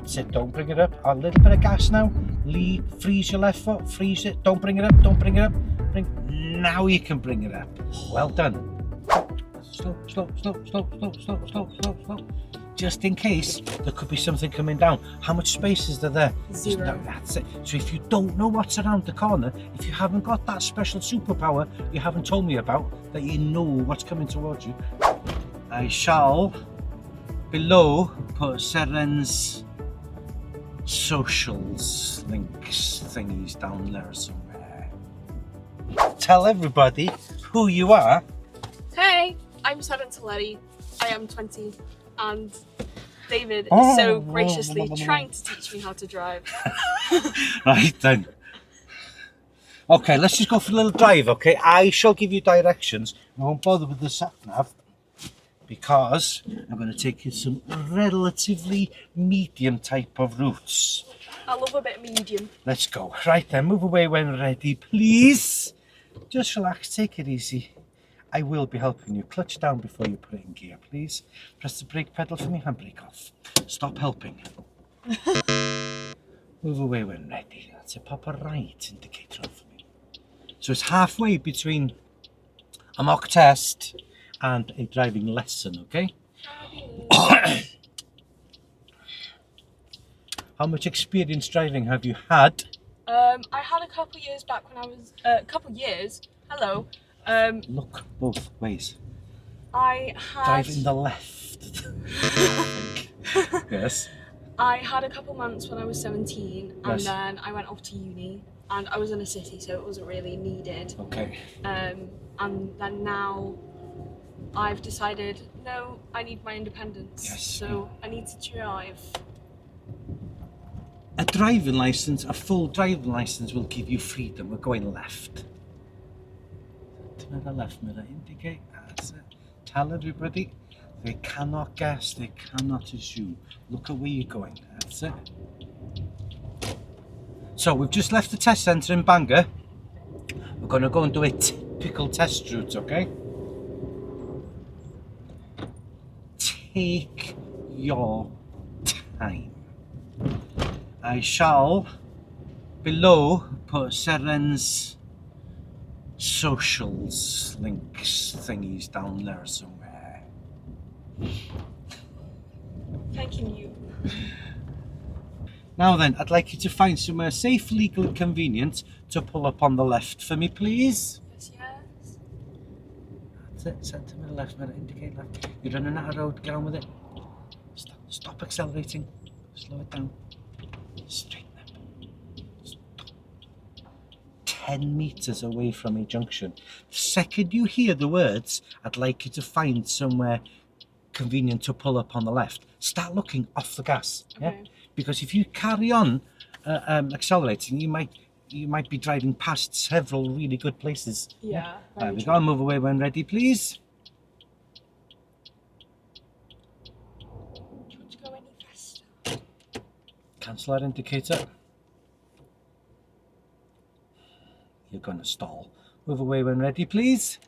That's it, don't bring it up. A little bit of gas now. Leave, freeze your left foot, freeze it. Don't bring it up, don't bring it up. Now you can bring it up. Well done. Slow, slow, slow, slow, slow, slow, slow, slow, slow. Just in case there could be something coming down. How much space is there? 0. No, that's it. So if you don't know what's around the corner, if you haven't got that special superpower you haven't told me about, that you know what's coming towards you, I shall below put Seren's socials links thingies down there somewhere. Tell everybody who you are. Hey, I'm Seren Taletti. I am 20 and David is so graciously trying to teach me how to drive. Right then. Okay, let's just go for a little drive, okay? I shall give you directions. I won't bother with the sat nav because I'm going to take you some relatively medium type of routes. I love a bit medium. Let's go. Right then, move away when ready, please. Just relax, take it easy. I will be helping you. Clutch down before you put it in gear, please. Press the brake pedal for me, handbrake off. Stop helping. Move away when ready. That's a pop a right indicator on for me. So it's halfway between a mock test and a driving lesson, okay? How much experience driving have you had? I had a couple years back when I was hello. Look both ways. I had Drive in the left. Yes. I had a couple months when I was 17 and Yes. then I went off to uni and I was in a city so it wasn't really needed. Okay. And then now I've decided no, I need my independence. Yes. So I need to drive. A driving license, a full driving license will give you freedom. We're going left. To the left mirror, indicate. That's it. Tell everybody they cannot guess, they cannot assume. Look at where you're going. That's it. So we've just left the test centre in Bangor. We're going to go and do a typical test route, okay? Take your time. I shall below put Seren's socials links thingies down there somewhere. Thanking you. Now then, I'd like you to find somewhere safe, legal and convenient to pull up on the left for me, please. Yes, yes. That's it, centre middle, left middle, indicate left. You're running out of road, get on with it. Stop accelerating, slow it down. Straighten up. Stop. 10 metres away from a junction. The second you hear the words, I'd like you to find somewhere convenient to pull up on the left. Start looking off the gas. Okay. Yeah? Because if you carry on accelerating, you might be driving past several really good places. Yeah. There we go. Move away when ready, please. Do you want to go any faster? Cancel that indicator. You're going to stall. Move away when ready, please.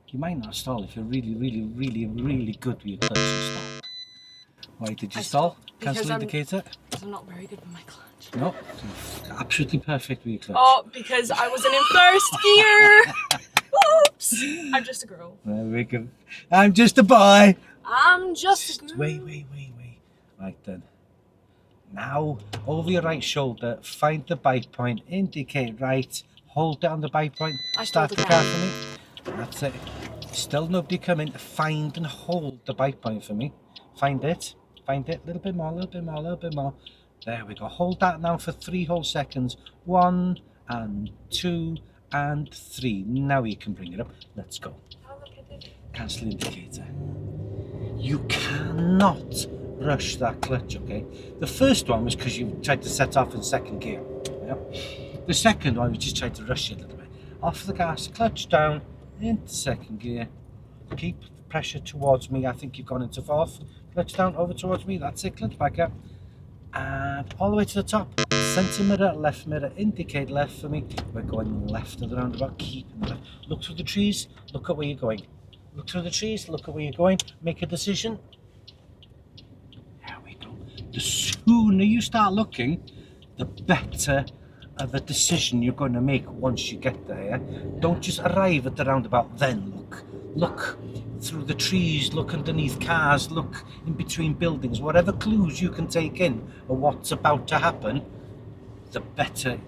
You might not stall if you're really, really, really, really good with your clutch and stop. Why did you stall? Cancel indicator. Because I'm not very good with my clutch. No, you're absolutely perfect with your clutch. Oh, because I wasn't in first gear. Oops. I'm just a girl. There we go. I'm just a boy. I'm just a girl. Wait. Right then. Now, over your right shoulder, find the bike point, indicate right, hold down the bike point, start the car for me. That's it. Still nobody coming. Find and hold the bike point for me. Find it. A little bit more. There we go. Hold that now for 3 whole seconds. 1 and 2 and 3. Now you can bring it up. Let's go. Oh, look at it. Cancel indicator. You cannot rush that clutch, okay? The first one was because you tried to set off in second gear. Yeah? The second one, we just tried to rush it a little bit. Off the gas, clutch down, into second gear. Keep the pressure towards me. I think you've gone into fourth. Clutch down, over towards me. That's it, clutch back up. And all the way to the top. Centre mirror, left mirror, indicate left for me. We're going left of the roundabout, keep in the left. Look through the trees, look at where you're going. Look through the trees, look at where you're going, make a decision. There we go. The sooner you start looking, the better of a decision you're going to make once you get there. Yeah? Don't just arrive at the roundabout, then look. Look through the trees, look underneath cars, look in between buildings. Whatever clues you can take in of what's about to happen, the better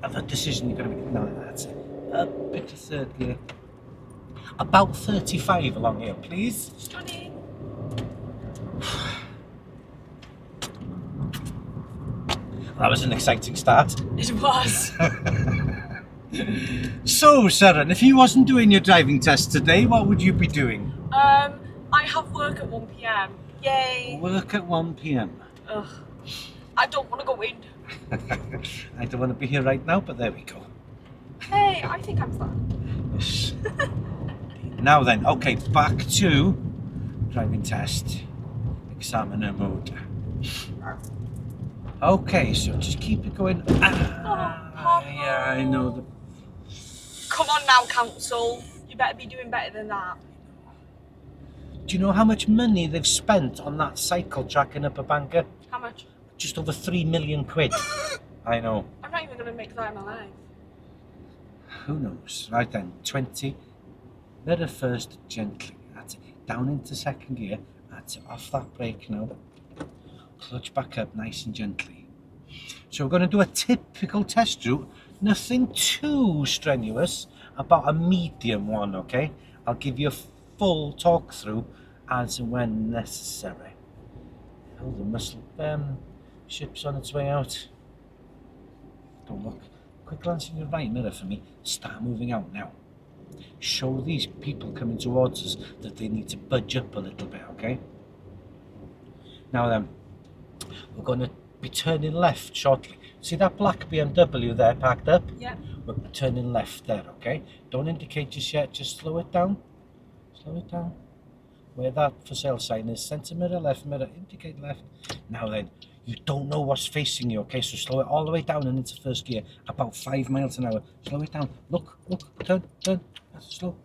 of a decision you're going to make. No, that's it. Up into third gear. About 35 along here, please. Stunning. That was an exciting start. It was. So, Sharon, if you wasn't doing your driving test today, what would you be doing? I have work at 1 p.m. Yay. Work at 1 p.m. Ugh. I don't want to go in. I don't want to be here right now, but there we go. Hey, I think I'm fine. Yes. Now then, okay, back to driving test. Examiner mode. Okay, so just keep it going. Yeah, I know. Come on now, Council. You better be doing better than that. Do you know how much money they've spent on that cycle track in Upper Banker? How much? Just over 3 million quid. I know. I'm not even going to make that in my life. Who knows? Right then, 20. Mirror first, gently. That's it. Down into second gear. That's it. Off that brake now. Clutch back up nice and gently. So we're going to do a typical test route. Nothing too strenuous. About a medium one, okay? I'll give you a full talk through as and when necessary. Oh, the muscle ship's on its way out. Don't look. Quick glance in your right mirror for me. Start moving out now. Show these people coming towards us that they need to budge up a little bit, okay? Now then, we're going to be turning left shortly. See that black BMW there parked up? Yeah. We're turning left there, okay? Don't indicate just yet, just slow it down. Slow it down. Where that for sale sign is, centre mirror, left mirror, indicate left. Now then, you don't know what's facing you, okay? So slow it all the way down and into first gear, about 5 miles an hour. Slow it down. Look, turn. Slow.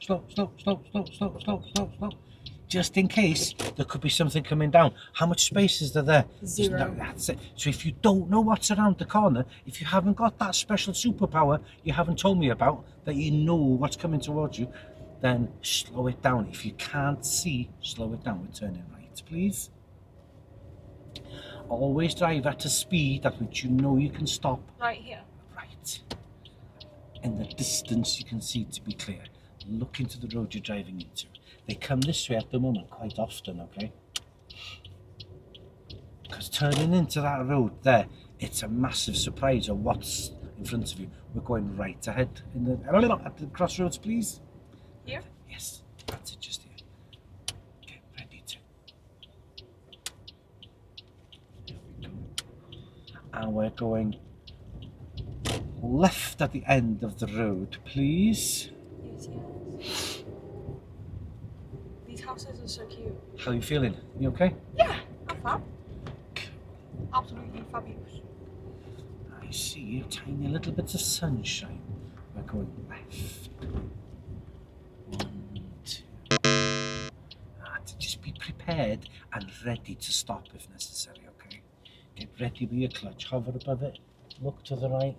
Just in case there could be something coming down. How much space is there? 0. No, that's it. So if you don't know what's around the corner, if you haven't got that special superpower you haven't told me about, that you know what's coming towards you, then slow it down. If you can't see, slow it down. We're turning right, please. Always drive at a speed at which you know you can stop. Right here. Right. In the distance you can see to be clear. Look into the road you're driving into. They come this way at the moment quite often, okay? Because turning into that road there, it's a massive surprise of what's in front of you. We're going right ahead in the at the crossroads, please. Here? Yes, that's it, just here. Get ready to. There we go. And we're going left at the end of the road, please. Yes. These houses are so cute. How are you feeling? You okay? Yeah, I'm fab. Absolutely fabulous. I see tiny little bits of sunshine. We're going left. 1, 2. To just be prepared and ready to stop if necessary, okay? Get ready with your clutch. Hover above it. Look to the right.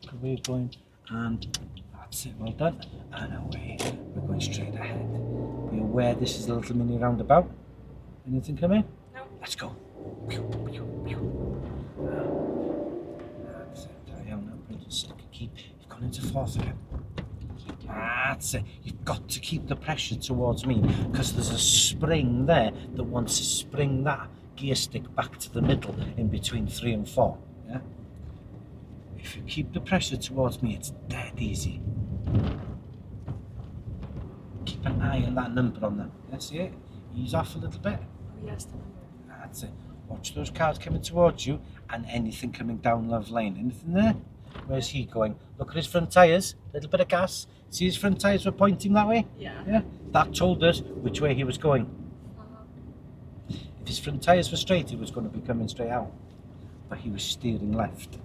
Look where you're going. And that's it. Well done. And away. We're going straight ahead. Be aware this is a little mini roundabout. Anything coming? No. Let's go. That's it. I am not going to keep. You've gone into fourth again. That's it. You've got to keep the pressure towards me because there's a spring there that wants to spring that gear stick back to the middle in between 3 and 4. Yeah. If you keep the pressure towards me, it's dead easy. Keep an eye on that number on them. That's it. Ease off a little bit. Oh, yes, the number. That's it. Watch those cars coming towards you and anything coming down Love Lane. Anything there? Where's he going? Look at his front tyres. Little bit of gas. See his front tyres were pointing that way? Yeah. Yeah. That told us which way he was going. If his front tyres were straight, he was going to be coming straight out. But he was steering left.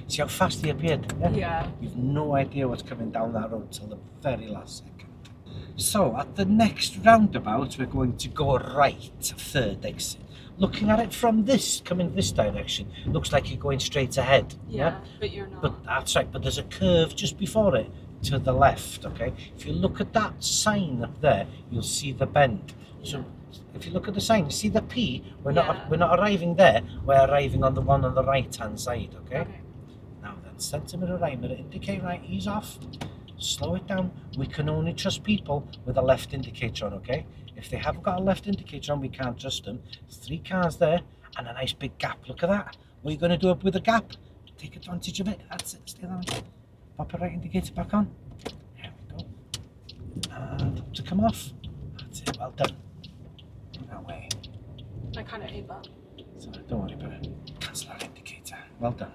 See how fast he appeared? Yeah. You've no idea what's coming down that road till the very last second. So at the next roundabout, we're going to go right, third exit. Looking at it from this, coming this direction, looks like you're going straight ahead. Yeah, but you're not. But that's right, but there's a curve just before it to the left, okay? If you look at that sign up there, you'll see the bend. So if you look at the sign, you see the P, we're not arriving there, we're arriving on the one on the right hand side, okay? Now then, centimetre right mirror, indicate right, ease off, slow it down. We can only trust people with a left indicator on, okay? If they haven't got a left indicator on, we can't trust them. There's 3 cars there and a nice big gap. Look at that. What are you going to do up with a gap? Take advantage of it. That's it. Stay that way. Pop a right indicator back on. There we go. And to come off. That's it. Well done. That way. I kind of hate that. So don't worry about it. Cancel our indicator. Well done.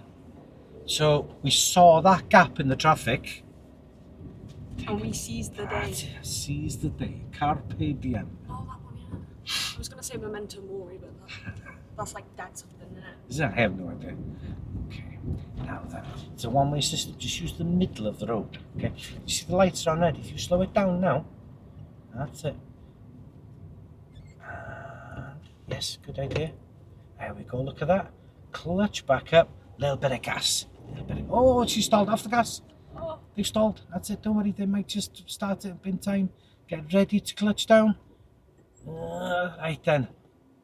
So we saw that gap in the traffic. And we seized the day. Seize the day. Carpe diem. Oh, that one, yeah. I was going to say memento mori, but that's like dead something, isn't it? Is that? I have no idea. Okay. Now then, it's a one-way system. Just use the middle of the road. Okay. You see the lights are on red. If you slow it down now, that's it. And yes, good idea. There we go. Look at that. Clutch back up. Little bit of gas. Oh, she stalled off the gas. Oh. They've stalled. That's it. Don't worry. They might just start it up in time. Get ready to clutch down. Right then.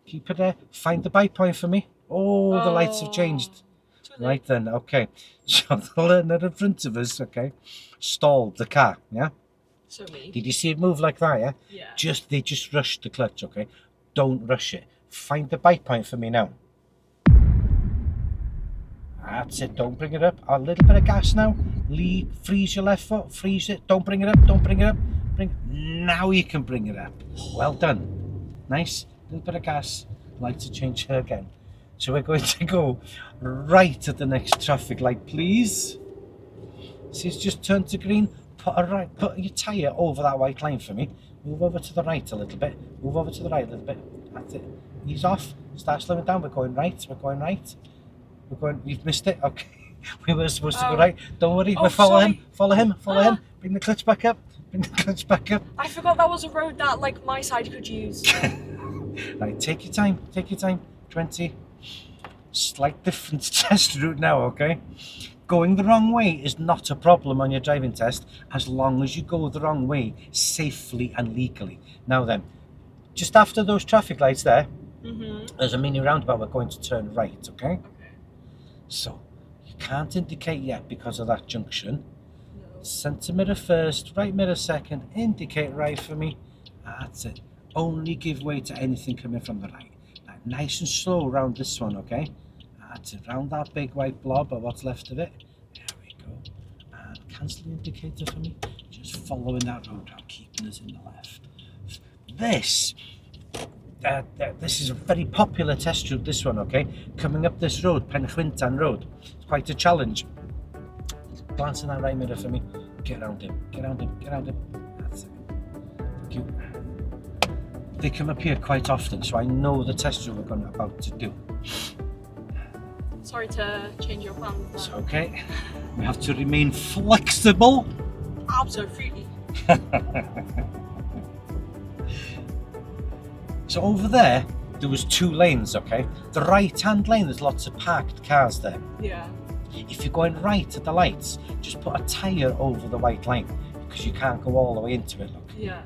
Keep it there. Find the bike point for me. Oh, the lights have changed. Right then. Okay. So the learner in front of us, okay, stalled the car. Yeah. So me. Did you see it move like that? Yeah. Yeah. They just rushed the clutch. Okay. Don't rush it. Find the bike point for me now. That's it. Don't bring it up. A little bit of gas now. Lead. Freeze your left foot. Freeze it. Don't bring it up. Don't bring it up. Now you can bring it up. Well done. Nice. A little bit of gas. Lights to change her again. So we're going to go right at the next traffic light, please. See, it's just turned to green. Put your tyre over that white line for me. Move over to the right a little bit. Move over to the right a little bit. That's it. Ease off. Start slowing down. We're going right. We're going right. We've missed it. Okay. We were supposed to go right. Don't worry. We'll follow him. Follow him. Follow him. Bring the clutch back up. Bring the clutch back up. I forgot that was a road that, like, my side could use. Right. Take your time. Take your time. 20. Slight different test route now, okay? Going the wrong way is not a problem on your driving test as long as you go the wrong way safely and legally. Now then, just after those traffic lights there, there's a mini roundabout. We're going to turn right, okay? So, you can't indicate yet because of that junction. No. Centimetre first, right mirror second, indicate right for me. That's it. Only give way to anything coming from the right. Now, nice and slow around this one, okay? That's it. Round that big white blob or what's left of it. There we go. And cancel the indicator for me. Just following that road out, keeping us in the left. This is a very popular test route, this one, okay? Coming up this road, Penchwyntan Road. It's quite a challenge. Glance in that right mirror for me. Get around him, get around him, get around him. That's it. Thank you. They come up here quite often, so I know the test route we're about to do. Sorry to change your plans. It's okay. We have to remain flexible. Absolutely. So over there was 2 lanes, okay? The right-hand lane, there's lots of parked cars there. Yeah. If you're going right at the lights, just put a tyre over the white line because you can't go all the way into it, look. Yeah.